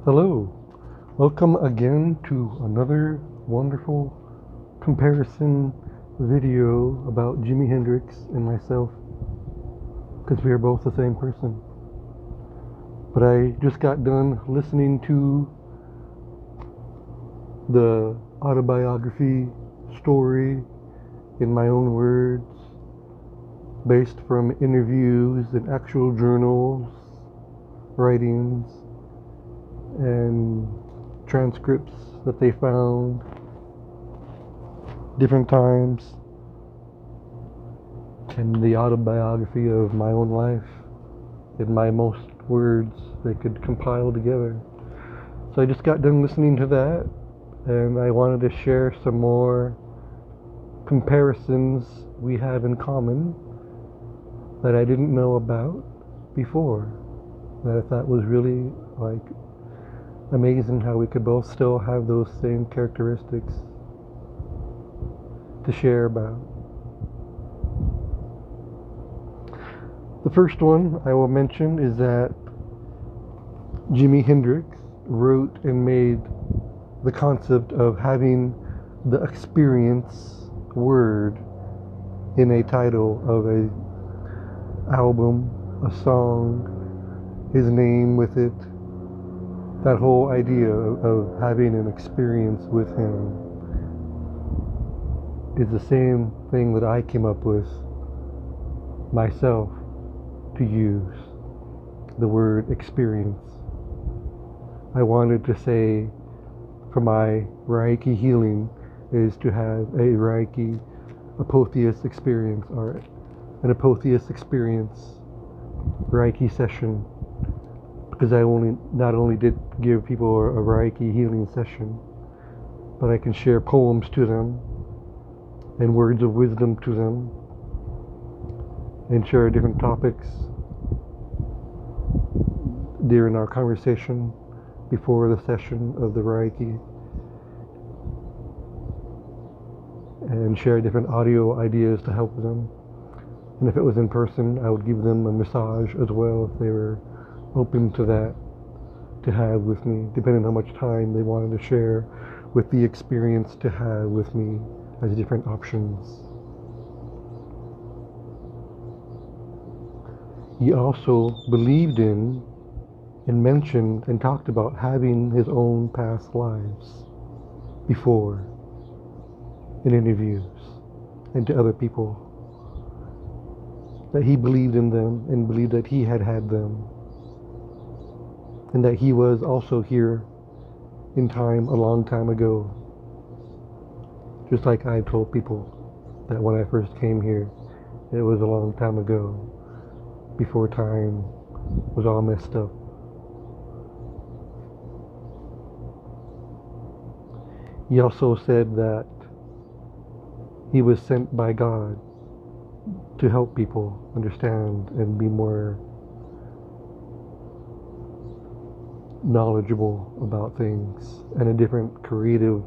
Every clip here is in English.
Hello, welcome again to another wonderful comparison video about Jimi Hendrix and myself, because we are both the same person. But I just got done listening to the autobiography story in my own words, based from interviews and actual journals, writings, and transcripts that they found different times, and the autobiography of my own life in my most words they could compile together. So I just got done listening to that, and I wanted to share some more comparisons we have in common that I didn't know about before, that I thought was really amazing how we could both still have those same characteristics to share about. The first one I will mention is that Jimi Hendrix wrote and made the concept of having the experience word in a title of a album, a song, his name with it. That whole idea of having an experience with him is the same thing that I came up with myself to use, the word experience. I wanted to say for my Reiki healing is to have a Reiki Apotheos experience, or an Apotheos experience Reiki session, because I not only did give people a Reiki healing session, but I can share poems to them and words of wisdom to them, and share different topics during our conversation before the session of the Reiki, and share different audio ideas to help them. And if it was in person, I would give them a massage as well if they were open to that, to have with me, depending on how much time they wanted to share with the experience to have with me as different options. He also believed in and mentioned and talked about having his own past lives before in interviews and to other people, that he believed in them and believed that he had had them, and that he was also here in time a long time ago, just like I told people that when I first came here it was a long time ago, before time was all messed up. He also said that he was sent by God to help people understand and be more knowledgeable about things, and a different creative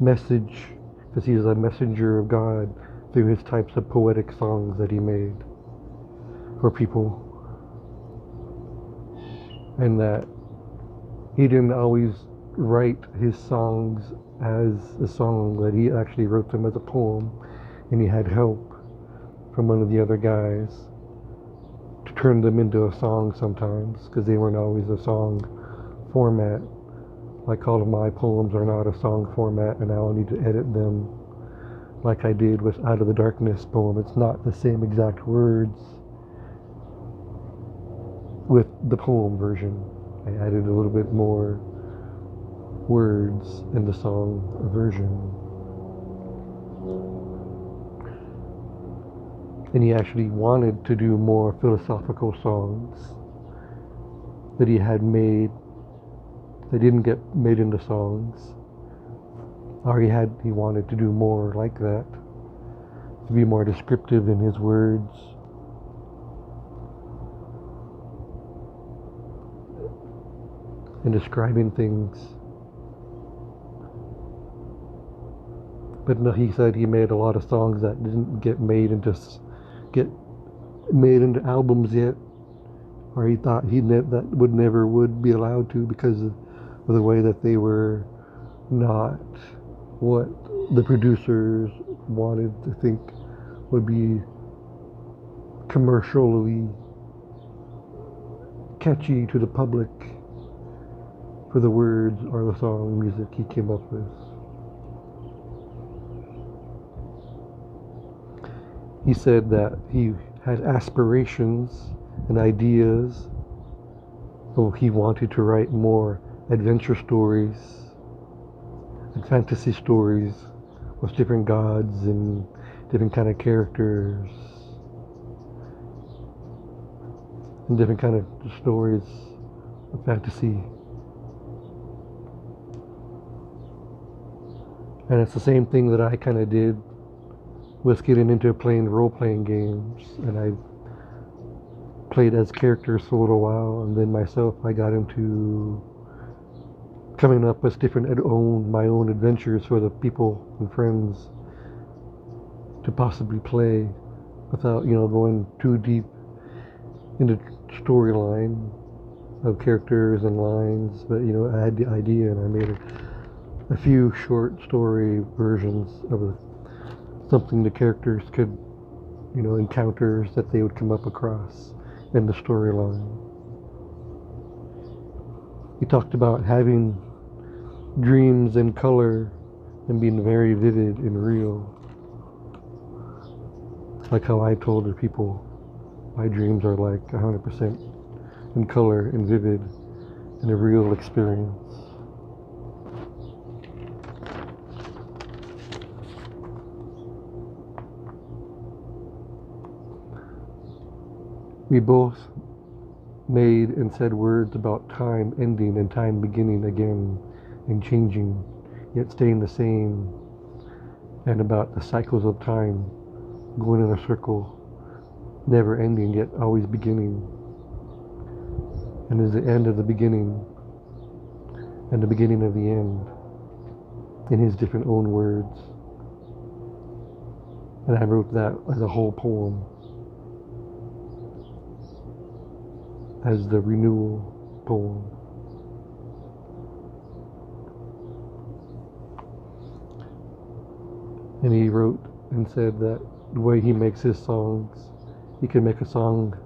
message, because he's a messenger of God through his types of poetic songs that he made for people, and that he didn't always write his songs as a song, that he actually wrote them as a poem, and he had help from one of the other guys to turn them into a song sometimes, because they weren't always a song format. Like all of my poems are not a song format, and I'll need to edit them like I did with Out of the Darkness poem. It's not the same exact words with the poem version. I added a little bit more words in the song version. And he actually wanted to do more philosophical songs that he had made that didn't get made into songs, or he wanted to do more like that, to be more descriptive in his words, and describing things. But no, he said he made a lot of songs that didn't get made into albums yet, or he thought that would be allowed to because of the way that they were not what the producers wanted to think would be commercially catchy to the public for the words or the song music he came up with. He said that he had aspirations and ideas. Oh, he wanted to write more adventure stories and fantasy stories with different gods and different kind of characters and different kind of stories of fantasy. And it's the same thing that I kind of did with getting into playing role-playing games, and I played as characters for a little while, and then myself I got into coming up with my own adventures for the people and friends to possibly play without, going too deep into storyline of characters and lines. But I had the idea, and I made a few short story versions of something the characters could, encounters that they would come up across in the storyline. He talked about having dreams in color and being very vivid and real. Like how I told the people my dreams are like 100% in color and vivid and a real experience. We both made and said words about time ending and time beginning again and changing, yet staying the same, and about the cycles of time going in a circle, never ending yet always beginning, and is the end of the beginning and the beginning of the end in his different own words. And I wrote that as a whole poem, as the renewal poem. And he wrote and said that the way he makes his songs, he can make a song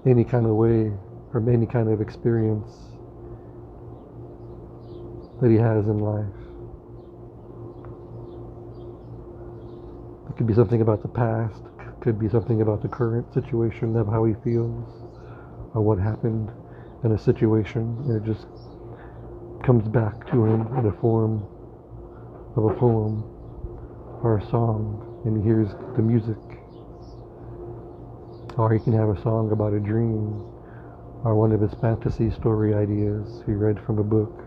any kind of way, from any kind of experience that he has in life. It could be something about the past, could be something about the current situation of how he feels, or what happened in a situation, and it just comes back to him in the form of a poem or a song, and he hears the music. Or he can have a song about a dream, or one of his fantasy story ideas he read from a book,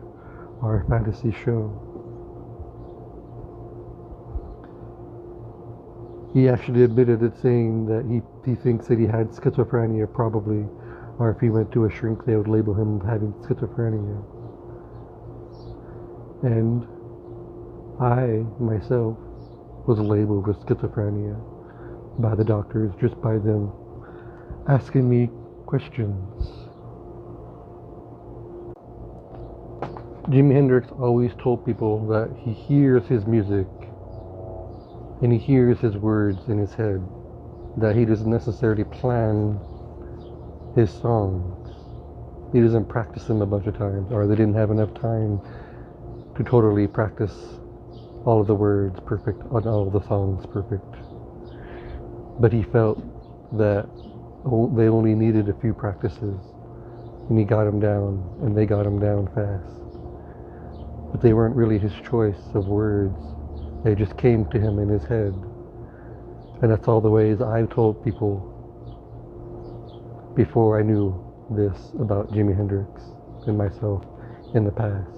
or a fantasy show. He actually admitted it, saying that he thinks that he had schizophrenia probably, or if he went to a shrink they would label him having schizophrenia. And I myself was labeled with schizophrenia by the doctors just by them asking me questions. Jimi Hendrix always told people that he hears his music and he hears his words in his head, that he doesn't necessarily plan his songs. He doesn't practice them a bunch of times, or they didn't have enough time to totally practice all of the words perfect on all of the songs perfect. But he felt that they only needed a few practices, and he got them down, and they got him down fast. But they weren't really his choice of words. They just came to him in his head. And that's all the ways I've told people before I knew this about Jimi Hendrix and myself in the past.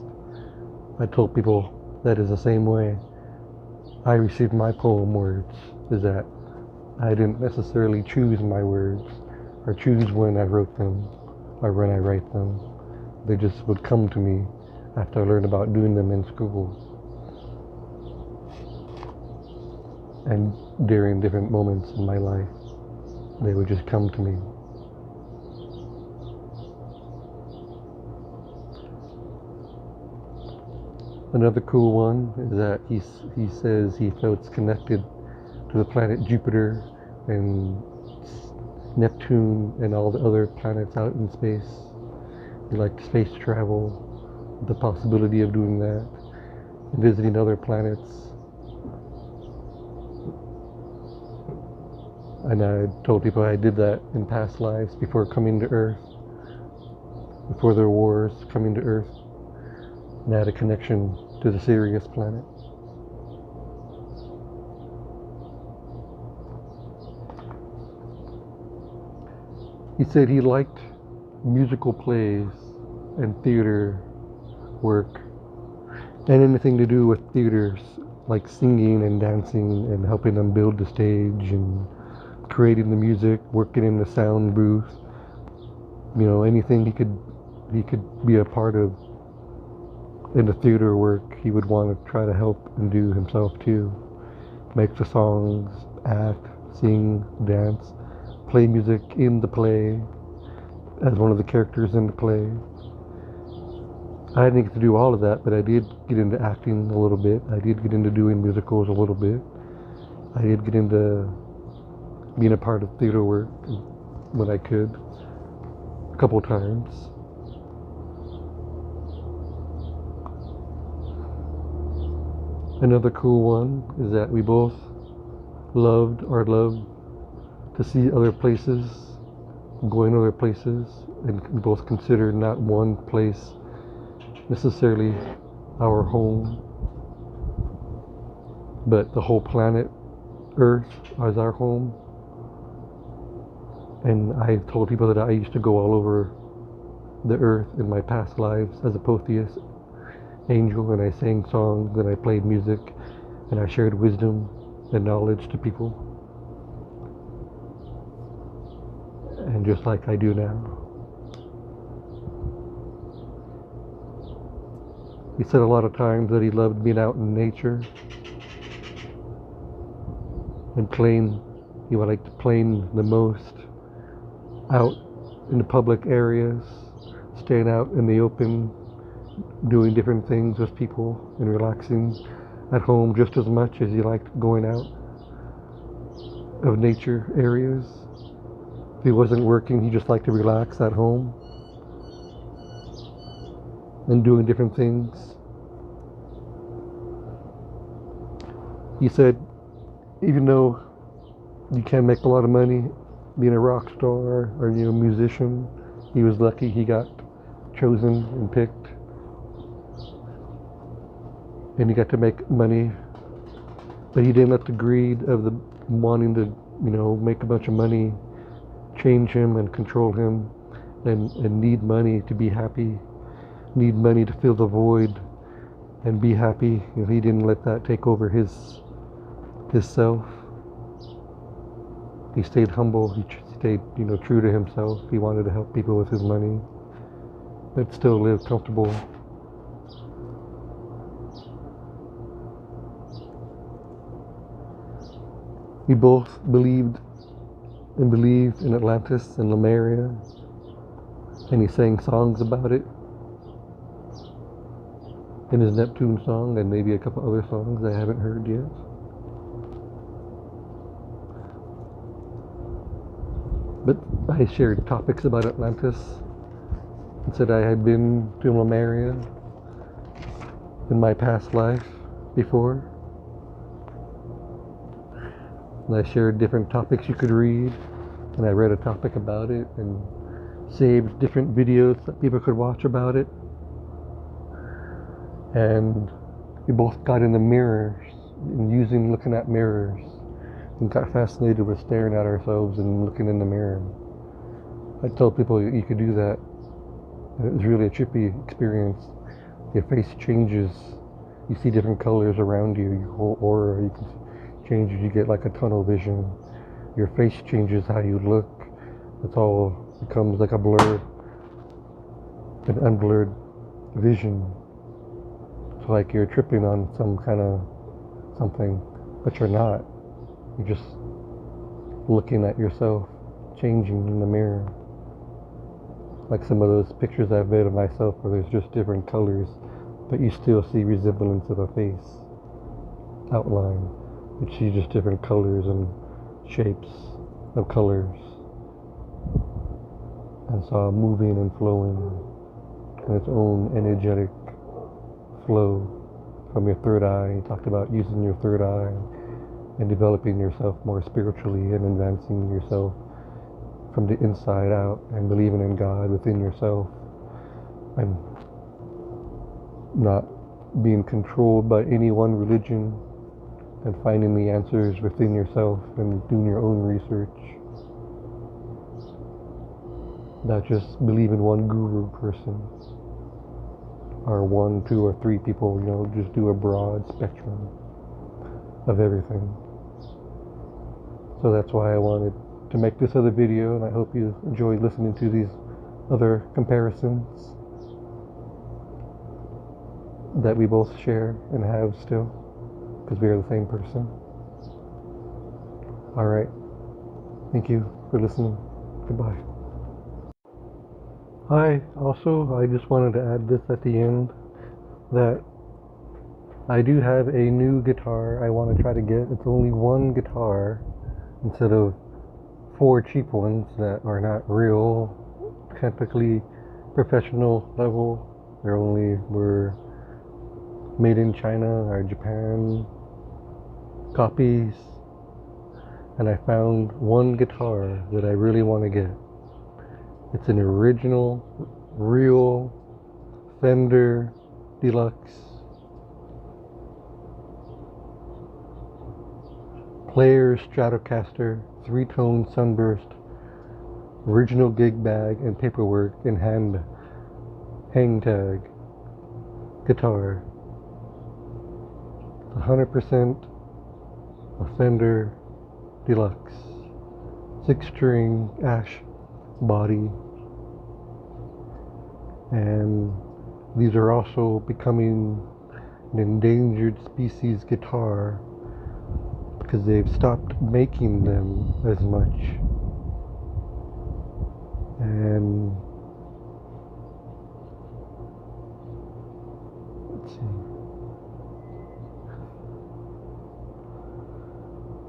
I told people that is the same way I received my poem words, is that I didn't necessarily choose my words or choose when I wrote them or when I write them. They just would come to me after I learned about doing them in school and during different moments in my life. They would just come to me. Another cool one is that he says he felt connected to the planet Jupiter and Neptune and all the other planets out in space. He liked space travel, the possibility of doing that, and visiting other planets. And I told people I did that in past lives before coming to Earth, before there were wars, coming to Earth, and I had a connection to the Sirius planet. He said he liked musical plays and theater work and anything to do with theaters, like singing and dancing and helping them build the stage and creating the music, working in the sound booth, you know, anything he could be a part of in the theater work, he would want to try to help and do himself too. Make the songs, act, sing, dance, play music in the play as one of the characters in the play. I didn't get to do all of that, but I did get into acting a little bit. I did get into doing musicals a little bit. I did get into being a part of theater work when I could, a couple times. Another cool one is that we both loved to see other places, going other places, and we both considered not one place necessarily our home, but the whole planet Earth as our home. And I told people that I used to go all over the earth in my past lives as a potheist angel, and I sang songs and I played music and I shared wisdom and knowledge to people, and just like I do now. He said a lot of times that he loved being out in nature and playing. He would like to play the most out in the public areas, staying out in the open, doing different things with people and relaxing at home just as much as he liked going out of nature areas. If he wasn't working, he just liked to relax at home and doing different things. He said, even though you can make a lot of money being a rock star or musician, he was lucky he got chosen and picked, and he got to make money, but he didn't let the greed of the wanting to make a bunch of money change him and control him, and need money to be happy, need money to fill the void and be happy. He didn't let that take over his self. He stayed humble. He stayed, true to himself. He wanted to help people with his money, but still live comfortable. We both believe in Atlantis and Lemuria, and he sang songs about it in his Neptune song, and maybe a couple other songs I haven't heard yet. But I shared topics about Atlantis and said I had been to Lemuria in my past life before. And I shared different topics you could read, and I read a topic about it and saved different videos that people could watch about it. And we both got in the mirrors and looking at mirrors, and got fascinated with staring at ourselves and looking in the mirror. I told people you could do that. And it was really a trippy experience. Your face changes. You see different colors around you. Your whole aura, you can change. You get like a tunnel vision. Your face changes how you look. It's all becomes like a blur, an unblurred vision. It's like you're tripping on some kind of something, but you're not. You're just looking at yourself changing in the mirror. Like some of those pictures I've made of myself where there's just different colors but you still see resemblance of a face outline. You see just different colors and shapes of colors, and saw moving and flowing in its own energetic flow from your third eye. He talked about using your third eye and developing yourself more spiritually and advancing yourself from the inside out and believing in God within yourself and not being controlled by any one religion and finding the answers within yourself and doing your own research. Not just believe in one guru person or one, two, or three people, just do a broad spectrum of everything. So that's why I wanted to make this other video, and I hope you enjoyed listening to these other comparisons that we both share and have still, because we are the same person. Alright, thank you for listening. Goodbye. Hi, also, I just wanted to add this at the end, that I do have a new guitar I want to try to get. It's only one guitar instead of 4 cheap ones that are not real, technically professional level. Were made in China or Japan copies. And I found one guitar that I really want to get. It's an original, real Fender Deluxe Players Stratocaster 3-tone sunburst, original gig bag and paperwork and hang tag guitar. 100% a Fender Deluxe 6-string ash body, and these are also becoming an endangered species guitar because they've stopped making them as much. And let's see.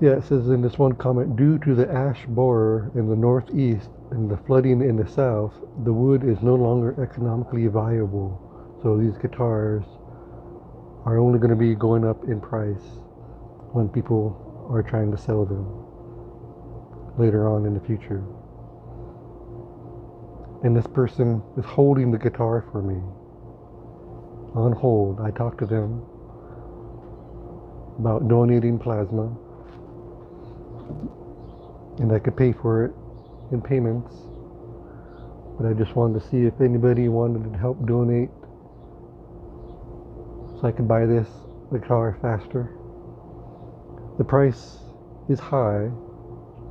Yeah, it says in this one comment, due to the ash borer in the northeast and the flooding in the south, the wood is no longer economically viable. So these guitars are only going to be going up in price when people are trying to sell them later on in the future. And this person is holding the guitar for me on hold. I talked to them about donating plasma, and I could pay for it in payments, but I just wanted to see if anybody wanted to help donate so I could buy this guitar faster. The price is high.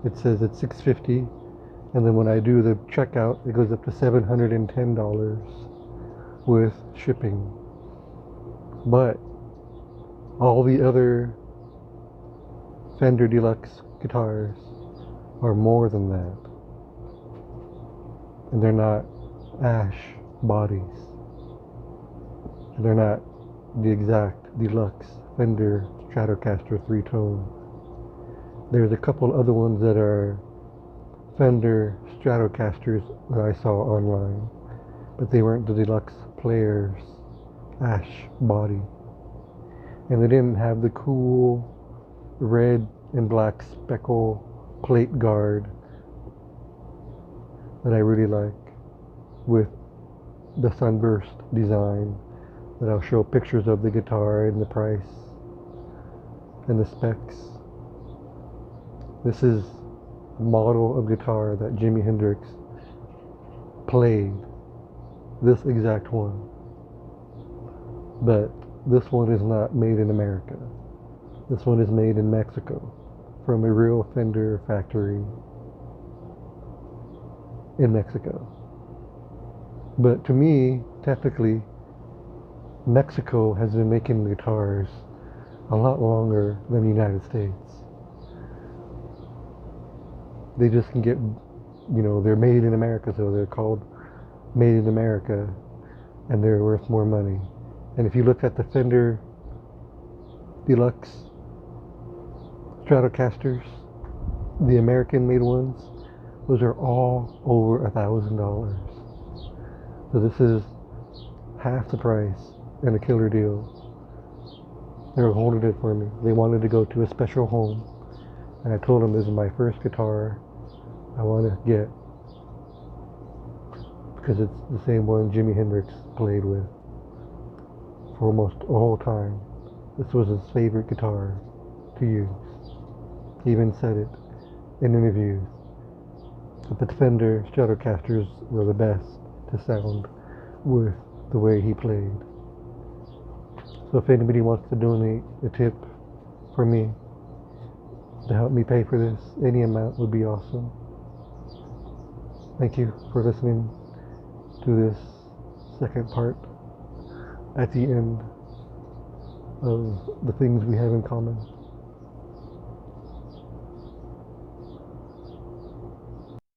It says it's $650, and then when I do the checkout, it goes up to $710 with shipping. But all the other Fender Deluxe guitars are more than that, and they're not ash bodies, and they're not the exact Deluxe Fender Stratocaster 3-tone. There's a couple other ones that are Fender Stratocasters that I saw online, but they weren't the Deluxe Players ash body, and they didn't have the cool red and black speckle plate guard that I really like with the sunburst design that I'll show pictures of the guitar and the price and the specs. This is a model of guitar that Jimi Hendrix played, this exact one, but this one is not made in America. This one is made in Mexico from a real Fender factory in Mexico. But to me, technically, Mexico has been making guitars a lot longer than the United States. They just can get, they're made in America, so they're called made in America, and they're worth more money. And if you look at the Fender Deluxe Stratocasters, the American made ones, those are all over $1,000. So this is half the price and a killer deal. They were holding it for me. They wanted to go to a special home, and I told them this is my first guitar I want to get, because it's the same one Jimi Hendrix played with for almost a whole time. This was his favorite guitar to use. He even said it in interviews. But the Fender Stratocasters were the best to sound with the way he played. So if anybody wants to donate a tip for me to help me pay for this, any amount would be awesome. Thank you for listening to this second part at the end of the things we have in common.